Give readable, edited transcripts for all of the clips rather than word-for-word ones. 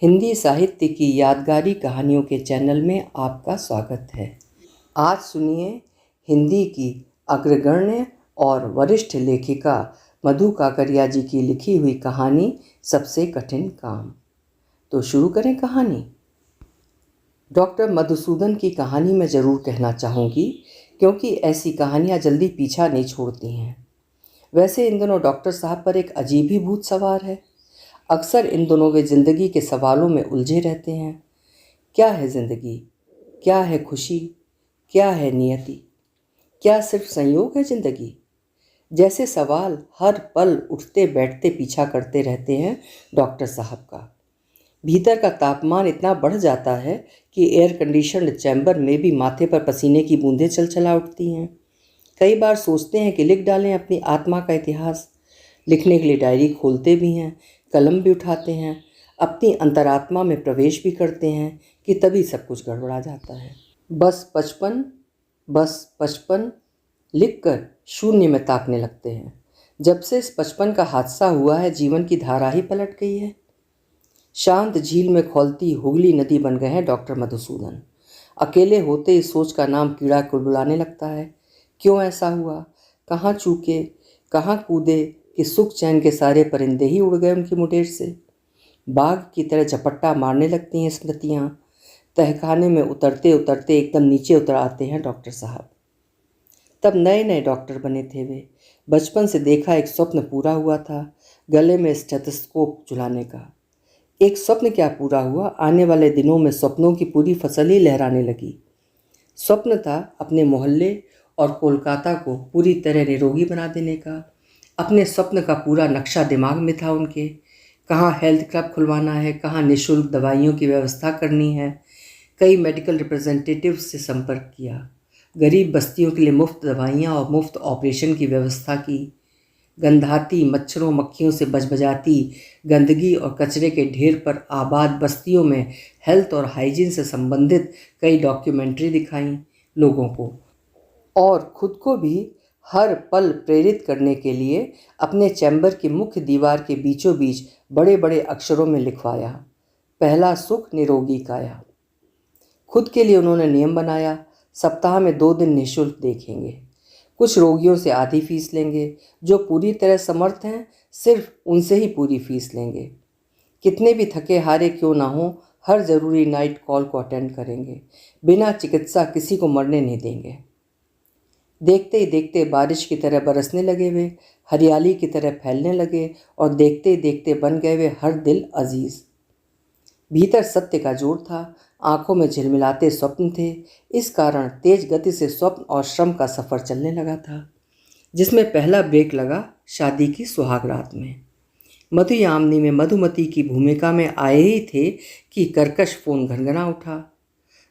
हिंदी साहित्य की यादगारी कहानियों के चैनल में आपका स्वागत है। आज सुनिए हिंदी की अग्रगण्य और वरिष्ठ लेखिका मधु काकरिया जी की लिखी हुई कहानी सबसे कठिन काम। तो शुरू करें कहानी। डॉक्टर मधुसूदन की कहानी मैं ज़रूर कहना चाहूँगी, क्योंकि ऐसी कहानियाँ जल्दी पीछा नहीं छोड़ती हैं। वैसे इन दिनों डॉक्टर साहब पर एक अजीब ही भूत सवार है। अक्सर इन दोनों वे ज़िंदगी के सवालों में उलझे रहते हैं। क्या है ज़िंदगी? क्या है खुशी? क्या है नियति? क्या सिर्फ संयोग है ज़िंदगी? जैसे सवाल हर पल उठते बैठते पीछा करते रहते हैं डॉक्टर साहब का। भीतर का तापमान इतना बढ़ जाता है कि एयर कंडीशन्ड चैम्बर में भी माथे पर पसीने की बूंदें चलचला उठती हैं। कई बार सोचते हैं कि लिख डालें अपनी आत्मा का इतिहास। लिखने के लिए डायरी खोलते भी हैं, कलम भी उठाते हैं, अपनी अंतरात्मा में प्रवेश भी करते हैं कि तभी सब कुछ गड़बड़ा जाता है। बस 55 लिखकर शून्य में ताकने लगते हैं। जब से इस 55 का हादसा हुआ है, जीवन की धारा ही पलट गई है। शांत झील में खौलती हुगली नदी बन गए हैं डॉक्टर मधुसूदन। अकेले होते इस सोच का नाम कीड़ा कुलबुलाने लगता है। क्यों ऐसा हुआ? कहाँ चूके, कहाँ कूदे कि सुख चैन के सारे परिंदे ही उड़ गए उनकी मुडेर से। बाघ की तरह झपट्टा मारने लगती हैं स्मृतियाँ। तहखाने में उतरते उतरते एकदम नीचे उतर आते हैं डॉक्टर साहब। तब नए नए डॉक्टर बने थे वे। बचपन से देखा एक स्वप्न पूरा हुआ था, गले में स्टेथोस्कोप झुलाने का। एक स्वप्न क्या पूरा हुआ, आने वाले दिनों में स्वप्नों की पूरी फसल ही लहराने लगी। स्वप्न था अपने मोहल्ले और कोलकाता को पूरी तरह निरोगी बना देने का। अपने स्वप्न का पूरा नक्शा दिमाग में था उनके। कहाँ हेल्थ क्लब खुलवाना है, कहाँ निःशुल्क दवाइयों की व्यवस्था करनी है। कई मेडिकल रिप्रेजेंटेटिव से संपर्क किया। गरीब बस्तियों के लिए मुफ्त दवाइयाँ और मुफ्त ऑपरेशन की व्यवस्था की। गंधाती मच्छरों मक्खियों से बजबजाती गंदगी और कचरे के ढेर पर आबाद बस्तियों में हेल्थ और हाइजीन से संबंधित कई डॉक्यूमेंट्री दिखाई लोगों को, और खुद को भी हर पल प्रेरित करने के लिए अपने चैम्बर की मुख्य दीवार के बीचों बीच बड़े बड़े अक्षरों में लिखवाया, पहला सुख निरोगी काया। खुद के लिए उन्होंने नियम बनाया, सप्ताह में 2 दिन निःशुल्क देखेंगे। कुछ रोगियों से आधी फीस लेंगे, जो पूरी तरह समर्थ हैं सिर्फ उनसे ही पूरी फीस लेंगे। कितने भी थके हारे क्यों ना हो, हर ज़रूरी नाइट कॉल को अटेंड करेंगे। बिना चिकित्सा किसी को मरने नहीं देंगे। देखते ही देखते बारिश की तरह बरसने लगे वे, हरियाली की तरह फैलने लगे, और देखते ही देखते बन गए वे हर दिल अजीज़। भीतर सत्य का जोर था, आंखों में झिलमिलाते स्वप्न थे। इस कारण तेज गति से स्वप्न और श्रम का सफ़र चलने लगा था, जिसमें पहला ब्रेक लगा शादी की सुहाग रात में। मधुयामिनी में मधुमती की भूमिका में आए ही थे कि कर्कश फोन घनघना उठा।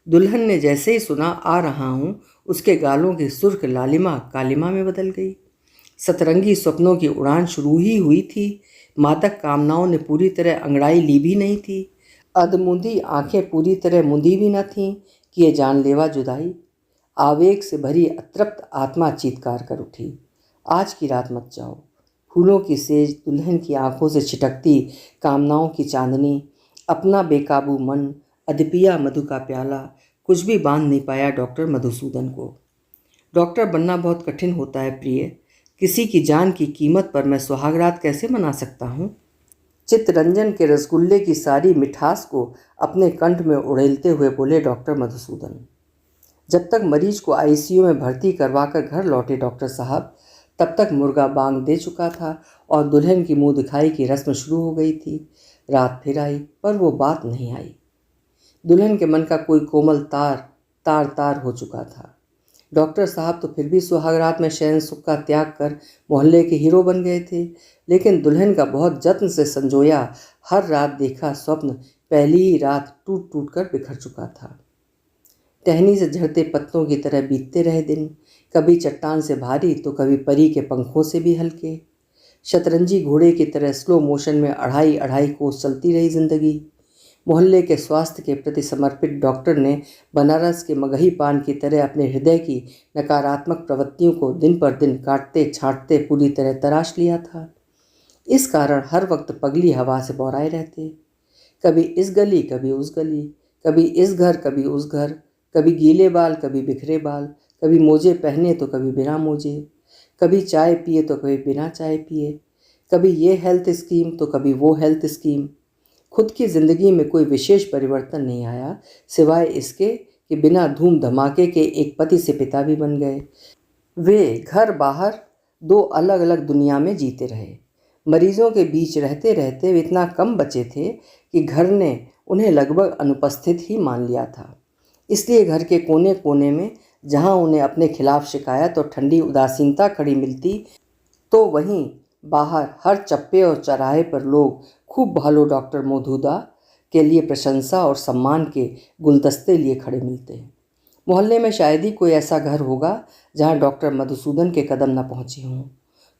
दुल्हन ने जैसे ही सुना आ रहा हूँ, उसके गालों की सुर्ख लालिमा कालिमा में बदल गई। सतरंगी स्वप्नों की उड़ान शुरू ही हुई थी। मादक कामनाओं ने पूरी तरह अंगड़ाई ली भी नहीं थी। अधमुंदी आंखें पूरी तरह मुंदी भी न थीं कि ये जानलेवा जुदाई। आवेग से भरी अतृप्त आत्मा चीत्कार कर उठी, आज की रात मत जाओ। फूलों की सेज, दुल्हन की आंखों से छिटकती कामनाओं की चांदनी, अपना बेकाबू मन, अदपिया मधु का प्याला, कुछ भी बांध नहीं पाया डॉक्टर मधुसूदन को। डॉक्टर बनना बहुत कठिन होता है प्रिय। किसी की जान की कीमत पर मैं सुहागरात कैसे मना सकता हूँ? चित्तरंजन के रसगुल्ले की सारी मिठास को अपने कंठ में उड़ेलते हुए बोले डॉक्टर मधुसूदन। जब तक मरीज को आईसीयू में भर्ती करवाकर घर लौटे डॉक्टर साहब, तब तक मुर्गा बांग दे चुका था और दुल्हन की मुंह दिखाई की रस्म शुरू हो गई थी। रात फिर आई, पर वो बात नहीं आई। दुल्हन के मन का कोई कोमल तार तार तार हो चुका था। डॉक्टर साहब तो फिर भी सुहागरात में शयन सुख का त्याग कर मोहल्ले के हीरो बन गए थे, लेकिन दुल्हन का बहुत जत्न से संजोया हर रात देखा स्वप्न पहली ही रात टूट टूट कर बिखर चुका था। टहनी से झड़ते पत्तों की तरह बीतते रहे दिन, कभी चट्टान से भारी तो कभी परी के पंखों से भी हल्के। शतरंजी घोड़े की तरह स्लो मोशन में 2.5 कोस चलती रही जिंदगी। मोहल्ले के स्वास्थ्य के प्रति समर्पित डॉक्टर ने बनारस के मगही पान की तरह अपने हृदय की नकारात्मक प्रवृत्तियों को दिन पर दिन काटते छांटते पूरी तरह तराश लिया था। इस कारण हर वक्त पगली हवा से बौराए रहते। कभी इस गली कभी उस गली, कभी इस घर कभी उस घर, कभी गीले बाल कभी बिखरे बाल, कभी मोजे पहने तो कभी बिना मोजे, कभी चाय पिए तो कभी बिना चाय पिए, कभी ये हेल्थ स्कीम तो कभी वो हेल्थ स्कीम। खुद की ज़िंदगी में कोई विशेष परिवर्तन नहीं आया, सिवाय इसके कि बिना धूम धमाके के एक पति से पिता भी बन गए। वे घर बाहर दो अलग अलग दुनिया में जीते रहे। मरीजों के बीच रहते रहते वे इतना कम बचे थे कि घर ने उन्हें लगभग अनुपस्थित ही मान लिया था। इसलिए घर के कोने कोने में जहां उन्हें अपने खिलाफ शिकायत और ठंडी उदासीनता खड़ी मिलती, तो वहीं बाहर हर चप्पे और चौराहे पर लोग खूब भालो डॉक्टर मधुसूदन के लिए प्रशंसा और सम्मान के गुलदस्ते लिए खड़े मिलते हैं। मोहल्ले में शायद ही कोई ऐसा घर होगा जहां डॉक्टर मधुसूदन के कदम न पहुंचे हों।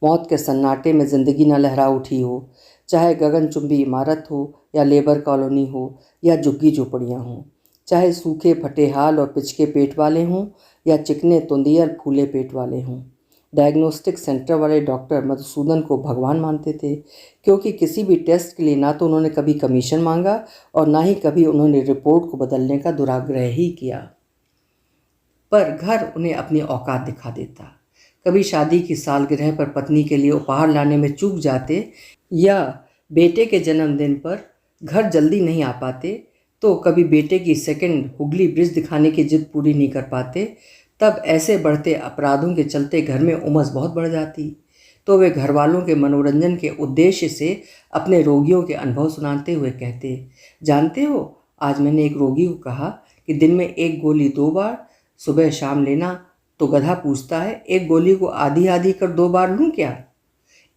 मौत के सन्नाटे में ज़िंदगी न लहरा उठी हो, चाहे गगनचुंबी इमारत हो या लेबर कॉलोनी हो या झुग्गी झोपड़ियाँ हों, चाहे सूखे फटे हाल और पिचके पेट वाले हों या चिकने तुंदियल फूले पेट वाले हों। डायग्नोस्टिक सेंटर वाले डॉक्टर मधुसूदन को भगवान मानते थे, क्योंकि किसी भी टेस्ट के लिए ना तो उन्होंने कभी कमीशन मांगा और ना ही कभी उन्होंने रिपोर्ट को बदलने का दुराग्रह ही किया। पर घर उन्हें अपनी औकात दिखा देता। कभी शादी की सालगिरह पर पत्नी के लिए उपहार लाने में चूक जाते या बेटे के जन्मदिन पर घर जल्दी नहीं आ पाते, तो कभी बेटे की सेकंड हुगली ब्रिज दिखाने की जिद पूरी नहीं कर पाते, तब ऐसे बढ़ते अपराधों के चलते घर में उमस बहुत बढ़ जाती। तो वे घर वालों के मनोरंजन के उद्देश्य से अपने रोगियों के अनुभव सुनाते हुए कहते, जानते हो, आज मैंने एक रोगी को कहा कि दिन में एक गोली 2 बार सुबह शाम लेना, तो गधा पूछता है एक गोली को आधी आधी कर 2 बार लूँ क्या?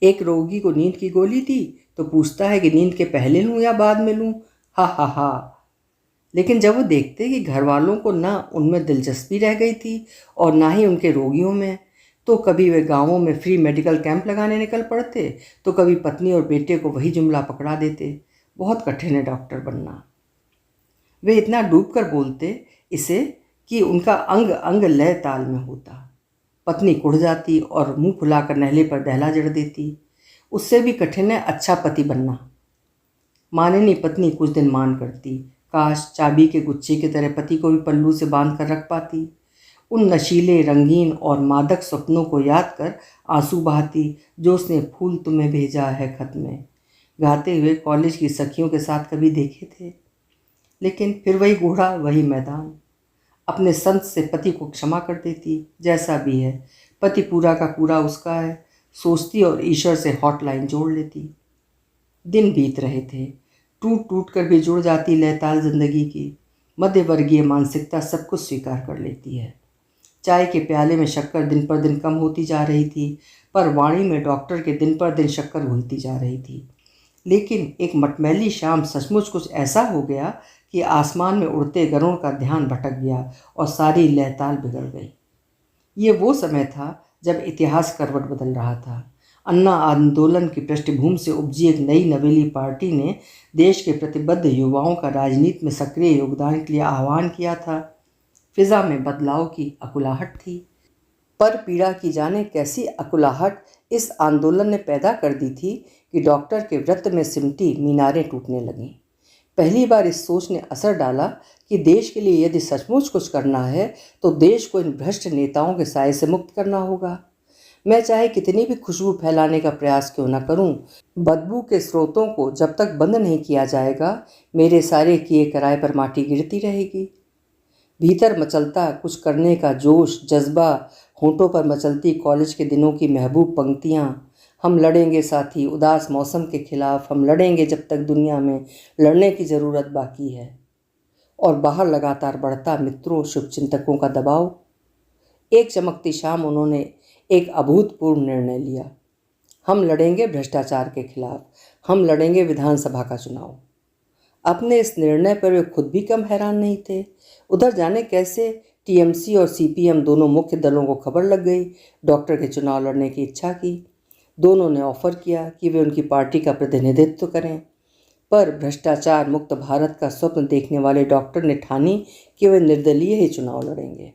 एक रोगी को नींद की गोली दी तो पूछता है कि नींद के पहले लूँ या बाद में लूँ। हा हा हा। लेकिन जब वो देखते कि घर वालों को ना उनमें दिलचस्पी रह गई थी और ना ही उनके रोगियों में, तो कभी वे गांवों में फ्री मेडिकल कैंप लगाने निकल पड़ते, तो कभी पत्नी और बेटे को वही जुमला पकड़ा देते, बहुत कठिन है डॉक्टर बनना। वे इतना डूब कर बोलते इसे कि उनका अंग अंग लय ताल में होता। पत्नी कुढ़ जाती और मुंह फुलाकर नहले पर दहला जड़ देती। उससे भी कठिन है अच्छा पति बनना। माननी पत्नी कुछ दिन मान करती, काश चाबी के गुच्छे की तरह पति को भी पल्लू से बांध कर रख पाती। उन नशीले रंगीन और मादक सपनों को याद कर आंसू बहाती जो उसने फूल तुम्हें भेजा है खत में गाते हुए कॉलेज की सखियों के साथ कभी देखे थे। लेकिन फिर वही घोड़ा वही मैदान। अपने संत से पति को क्षमा कर देती, जैसा भी है पति पूरा का पूरा उसका है, सोचती और ईश्वर से हॉटलाइन जोड़ लेती। दिन बीत रहे थे, टूट टूट कर भी जुड़ जाती लयताल जिंदगी की। मध्यवर्गीय मानसिकता सब कुछ स्वीकार कर लेती है। चाय के प्याले में शक्कर दिन पर दिन कम होती जा रही थी, पर वाणी में डॉक्टर के दिन पर दिन शक्कर घुलती जा रही थी। लेकिन एक मटमैली शाम सचमुच कुछ ऐसा हो गया कि आसमान में उड़ते गरुड़ का ध्यान भटक गया और सारी लयताल बिगड़ गई। ये वो समय था जब इतिहास करवट बदल रहा था। अन्ना आंदोलन की पृष्ठभूमि से उपजी एक नई नवेली पार्टी ने देश के प्रतिबद्ध युवाओं का राजनीति में सक्रिय योगदान के लिए आह्वान किया था। फिजा में बदलाव की अकुलाहट थी, पर पीड़ा की जाने कैसी अकुलाहट इस आंदोलन ने पैदा कर दी थी कि डॉक्टर के व्रत में सिमटी मीनारें टूटने लगीं। पहली बार इस सोच ने असर डाला कि देश के लिए यदि सचमुच कुछ करना है तो देश को इन भ्रष्ट नेताओं के साए से मुक्त करना होगा। मैं चाहे कितनी भी खुशबू फैलाने का प्रयास क्यों न करूं, बदबू के स्रोतों को जब तक बंद नहीं किया जाएगा, मेरे सारे किए कराए पर माटी गिरती रहेगी। भीतर मचलता कुछ करने का जोश जज्बा, होंठों पर मचलती कॉलेज के दिनों की महबूब पंक्तियां, हम लड़ेंगे साथी उदास मौसम के खिलाफ, हम लड़ेंगे जब तक दुनिया में लड़ने की ज़रूरत बाकी है। और बाहर लगातार बढ़ता मित्रों शुभचिंतकों का दबाव। एक चमकती शाम उन्होंने एक अभूतपूर्व निर्णय लिया, हम लड़ेंगे भ्रष्टाचार के खिलाफ, हम लड़ेंगे विधानसभा का चुनाव। अपने इस निर्णय पर वे खुद भी कम हैरान नहीं थे। उधर जाने कैसे टीएमसी और सीपीएम दोनों मुख्य दलों को खबर लग गई डॉक्टर के चुनाव लड़ने की इच्छा की। दोनों ने ऑफर किया कि वे उनकी पार्टी का प्रतिनिधित्व करें, पर भ्रष्टाचार मुक्त भारत का स्वप्न देखने वाले डॉक्टर ने ठानी कि वे निर्दलीय ही चुनाव लड़ेंगे।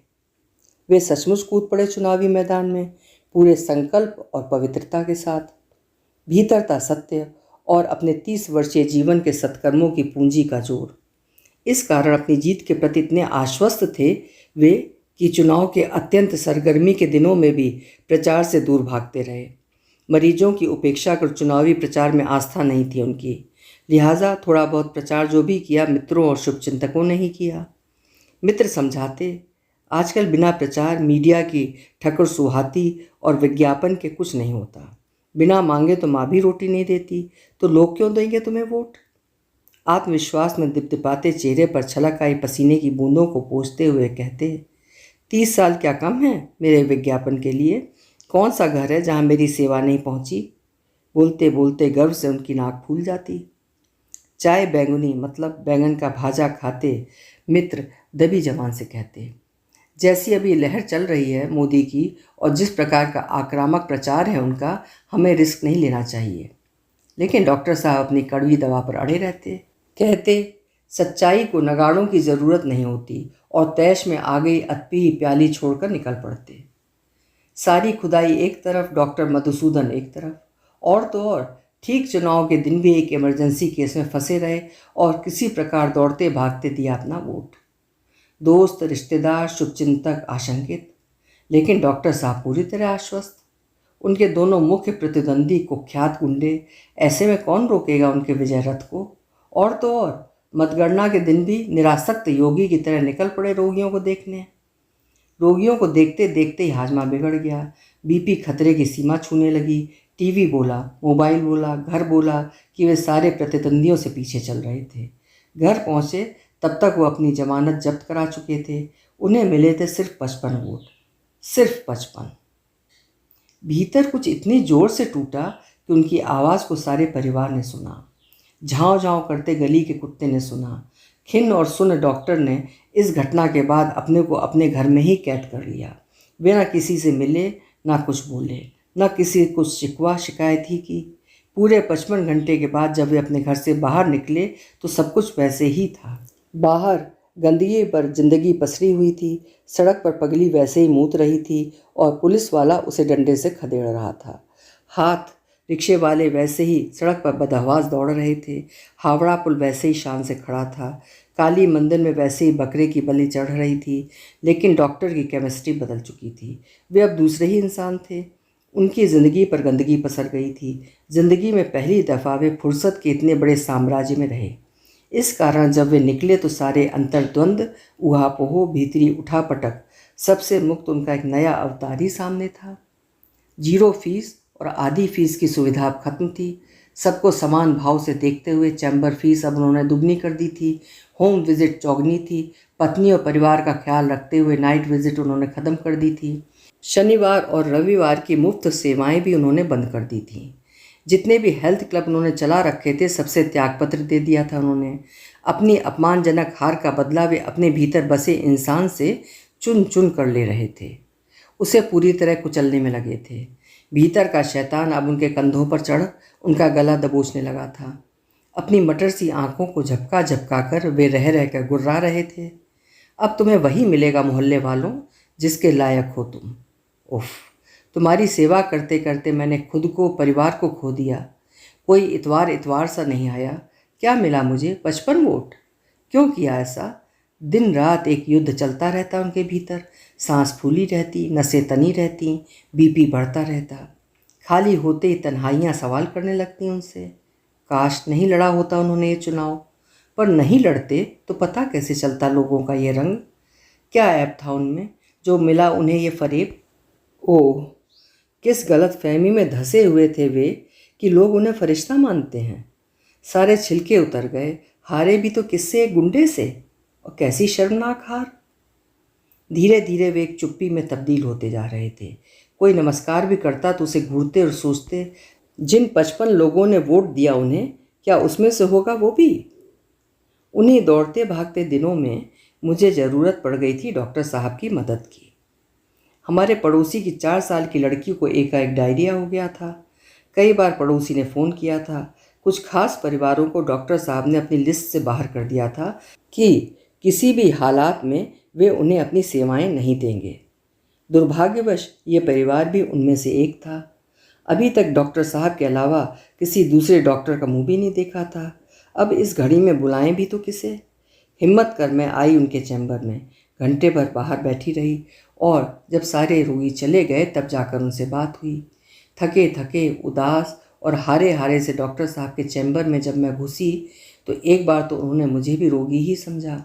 वे सचमुच कूद पड़े चुनावी मैदान में, पूरे संकल्प और पवित्रता के साथ। भीतर था सत्य और अपने 30 वर्षीय जीवन के सत्कर्मों की पूंजी का जोर। इस कारण अपनी जीत के प्रति इतने आश्वस्त थे वे कि चुनाव के अत्यंत सरगर्मी के दिनों में भी प्रचार से दूर भागते रहे। मरीजों की उपेक्षा कर चुनावी प्रचार में आस्था नहीं थी उनकी, लिहाजा थोड़ा बहुत प्रचार जो भी किया मित्रों और शुभचिंतकों ने ही किया। मित्र समझाते, आजकल बिना प्रचार, मीडिया की ठकुर सुहाती और विज्ञापन के कुछ नहीं होता। बिना मांगे तो माँ भी रोटी नहीं देती, तो लोग क्यों देंगे तुम्हें वोट। आत्मविश्वास में दिपदिपाते चेहरे पर छलक आई पसीने की बूंदों को पोंछते हुए कहते, 30 साल क्या कम है मेरे विज्ञापन के लिए। कौन सा घर है जहाँ मेरी सेवा नहीं पहुँची। बोलते बोलते गर्व से उनकी नाक फूल जाती। चाय बैंगनी मतलब बैंगन का भाजा खाते मित्र दबी जबान से कहते, जैसी अभी लहर चल रही है मोदी की और जिस प्रकार का आक्रामक प्रचार है उनका, हमें रिस्क नहीं लेना चाहिए। लेकिन डॉक्टर साहब अपनी कड़वी दवा पर अड़े रहते। कहते, सच्चाई को नगाड़ों की ज़रूरत नहीं होती और तैश में आ गई अतपी प्याली छोड़कर निकल पड़ते। सारी खुदाई एक तरफ, डॉक्टर मधुसूदन एक तरफ। और तो और ठीक चुनाव के दिन भी एक इमरजेंसी केस में फंसे रहे और किसी प्रकार दौड़ते भागते दिया अपना वोट। दोस्त, रिश्तेदार, शुभचिंतक आशंकित, लेकिन डॉक्टर साहब पूरी तरह आश्वस्त। उनके दोनों मुख्य प्रतिद्वंदी कुख्यात गुंडे, ऐसे में कौन रोकेगा उनके विजय रथ को। और तो और मतगणना के दिन भी निरासक्त योगी की तरह निकल पड़े रोगियों को देखने। रोगियों को देखते देखते ही हाजमा बिगड़ गया, बीपी खतरे की सीमा छूने लगी। टीवी बोला, मोबाइल बोला, घर बोला कि वे सारे प्रतिद्वंदियों से पीछे चल रहे थे। घर पहुँचे तब तक वो अपनी जमानत जब्त करा चुके थे। उन्हें मिले थे सिर्फ 55 वोट, सिर्फ 55। भीतर कुछ इतनी जोर से टूटा कि उनकी आवाज़ को सारे परिवार ने सुना। झाँव झाँव करते गली के कुत्ते ने सुना। खिन्न और सुन्न डॉक्टर ने इस घटना के बाद अपने को अपने घर में ही कैद कर लिया। वे ना किसी से मिले, ना कुछ बोले, ना किसी को शिकवा शिकायत ही की। पूरे 55 घंटे के बाद जब वे अपने घर से बाहर निकले तो सब कुछ वैसे ही था। बाहर गंदगी पर जिंदगी पसरी हुई थी, सड़क पर पगली वैसे ही मूत रही थी और पुलिस वाला उसे डंडे से खदेड़ रहा था। हाथ रिक्शे वाले वैसे ही सड़क पर बदहवास दौड़ रहे थे। हावड़ा पुल वैसे ही शान से खड़ा था। काली मंदिर में वैसे ही बकरे की बलि चढ़ रही थी। लेकिन डॉक्टर की केमिस्ट्री बदल चुकी थी। वे अब दूसरे ही इंसान थे। उनकी ज़िंदगी पर गंदगी पसर गई थी। ज़िंदगी में पहली दफ़ा वे फुर्सत के इतने बड़े साम्राज्य में रहे। इस कारण जब वे निकले तो सारे अंतर्द्वंद, ऊहापोह, भीतरी उठापटक, सबसे मुक्त उनका एक नया अवतार ही सामने था। 0 फीस और आधी फीस की सुविधा अब खत्म थी। सबको समान भाव से देखते हुए चैम्बर फीस अब उन्होंने दुगनी कर दी थी। होम विजिट चौगनी थी। पत्नी और परिवार का ख्याल रखते हुए नाइट विजिट उन्होंने ख़त्म कर दी थी। शनिवार और रविवार की मुफ्त सेवाएं भी उन्होंने बंद कर दी थी। जितने भी हेल्थ क्लब उन्होंने चला रखे थे सबसे त्यागपत्र दे दिया था उन्होंने। अपनी अपमानजनक हार का बदला वे अपने भीतर बसे इंसान से चुन चुन कर ले रहे थे। उसे पूरी तरह कुचलने में लगे थे। भीतर का शैतान अब उनके कंधों पर चढ़ उनका गला दबोचने लगा था। अपनी मटर सी आंखों को झपका झपका कर वे रह रहकर गुर्रा रहे थे। अब तुम्हें वही मिलेगा मोहल्ले वालों जिसके लायक हो तुम। उफ, तुम्हारी सेवा करते करते मैंने खुद को, परिवार को खो दिया। कोई इतवार इतवार सा नहीं आया। क्या मिला मुझे? 55 वोट। क्यों किया ऐसा? दिन रात एक युद्ध चलता रहता उनके भीतर। सांस फूली रहती, नसें तनी रहती, बीपी बढ़ता रहता। खाली होते ही तन्हाइयाँ सवाल करने लगती उनसे। काश नहीं लड़ा होता उन्होंने ये चुनाव। पर नहीं लड़ते तो पता कैसे चलता लोगों का ये रंग। क्या ऐप था उनमें जो मिला उन्हें ये फरेब। ओह, किस गलत फहमी में धंसे हुए थे वे कि लोग उन्हें फरिश्ता मानते हैं। सारे छिलके उतर गए। हारे भी तो किससे? एक गुंडे से। और कैसी शर्मनाक हार। धीरे धीरे वे एक चुप्पी में तब्दील होते जा रहे थे। कोई नमस्कार भी करता तो उसे घूरते और सोचते, जिन 55 लोगों ने वोट दिया उन्हें, क्या उसमें से होगा वो भी। उन्हीं दौड़ते भागते दिनों में मुझे ज़रूरत पड़ गई थी डॉक्टर साहब की मदद की। हमारे पड़ोसी की 4 साल की लड़की को एकाएक डायरिया हो गया था। कई बार पड़ोसी ने फ़ोन किया था। कुछ खास परिवारों को डॉक्टर साहब ने अपनी लिस्ट से बाहर कर दिया था कि किसी भी हालात में वे उन्हें अपनी सेवाएं नहीं देंगे। दुर्भाग्यवश ये परिवार भी उनमें से एक था। अभी तक डॉक्टर साहब के अलावा किसी दूसरे डॉक्टर का मुंह भी नहीं देखा था। अब इस घड़ी में बुलाएं भी तो किसे? हिम्मत कर मैं आई उनके चैम्बर में। घंटे भर बाहर बैठी रही और जब सारे रोगी चले गए तब जाकर उनसे बात हुई। थके थके, उदास और हारे हारे से डॉक्टर साहब के चैम्बर में जब मैं घुसी तो एक बार तो उन्होंने मुझे भी रोगी ही समझा।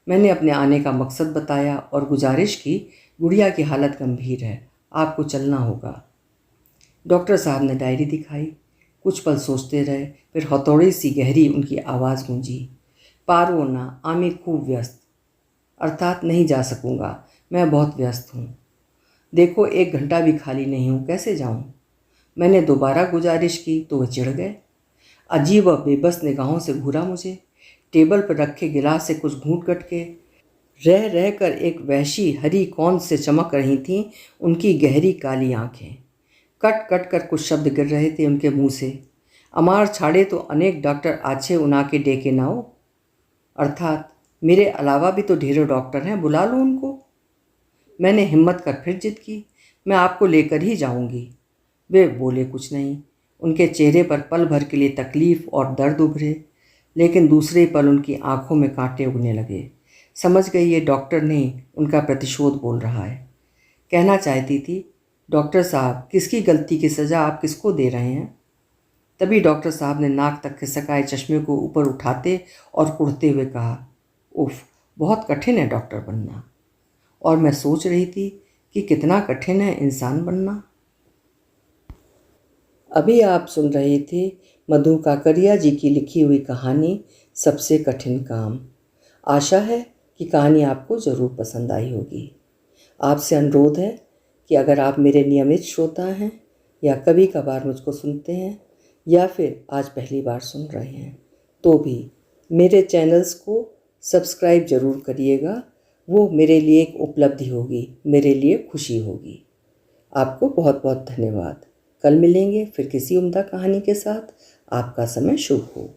मैंने अपने आने का मकसद बताया और गुजारिश की, गुड़िया की हालत गंभीर है, आपको चलना होगा। डॉक्टर साहब ने डायरी दिखाई। कुछ पल सोचते रहे, फिर हथौड़ी सी गहरी उनकी आवाज़ गूंजी, पारो ना, आमिर खूब व्यस्त, अर्थात नहीं जा सकूँगा, मैं बहुत व्यस्त हूँ। देखो 1 घंटा भी खाली नहीं हूँ, कैसे जाऊँ? मैंने दोबारा गुजारिश की तो वह चिढ़ गए। अजीब व बेबस निगाहों से घूरा मुझे। टेबल पर रखे गिलास से कुछ घूंट कट के रह रह कर एक वहशी हरी कौन से चमक रही थीं उनकी गहरी काली आंखें। कट कट कर कुछ शब्द गिर रहे थे उनके मुंह से। अमार छाड़े तो अनेक डॉक्टर आछे उना के डेके ना हो, अर्थात मेरे अलावा भी तो ढेरों डॉक्टर हैं, बुला लो उनको। मैंने हिम्मत कर फिर जिद की, मैं आपको लेकर ही जाऊंगी। वे बोले कुछ नहीं। उनके चेहरे पर पल भर के लिए तकलीफ और दर्द उभरे, लेकिन दूसरे पल उनकी आंखों में कांटे उगने लगे। समझ गई ये डॉक्टर नहीं, उनका प्रतिशोध बोल रहा है। कहना चाहती थी, डॉक्टर साहब किसकी गलती की सज़ा आप किसको दे रहे हैं? तभी डॉक्टर साहब ने नाक तक खिसकाए चश्मे को ऊपर उठाते और कुढ़ते हुए कहा, उफ, बहुत कठिन है डॉक्टर बनना। और मैं सोच रही थी कि कितना कठिन है इंसान बनना। अभी आप सुन रहे थे मधु काकड़िया जी की लिखी हुई कहानी सबसे कठिन काम। आशा है कि कहानी आपको ज़रूर पसंद आई होगी। आपसे अनुरोध है कि अगर आप मेरे नियमित श्रोता हैं या कभी कभार मुझको सुनते हैं या फिर आज पहली बार सुन रहे हैं तो भी मेरे चैनल्स को सब्सक्राइब ज़रूर करिएगा। वो मेरे लिए एक उपलब्धि होगी, मेरे लिए खुशी होगी। आपको बहुत बहुत धन्यवाद। कल मिलेंगे फिर किसी उम्दा कहानी के साथ। आपका समय शुभ हो।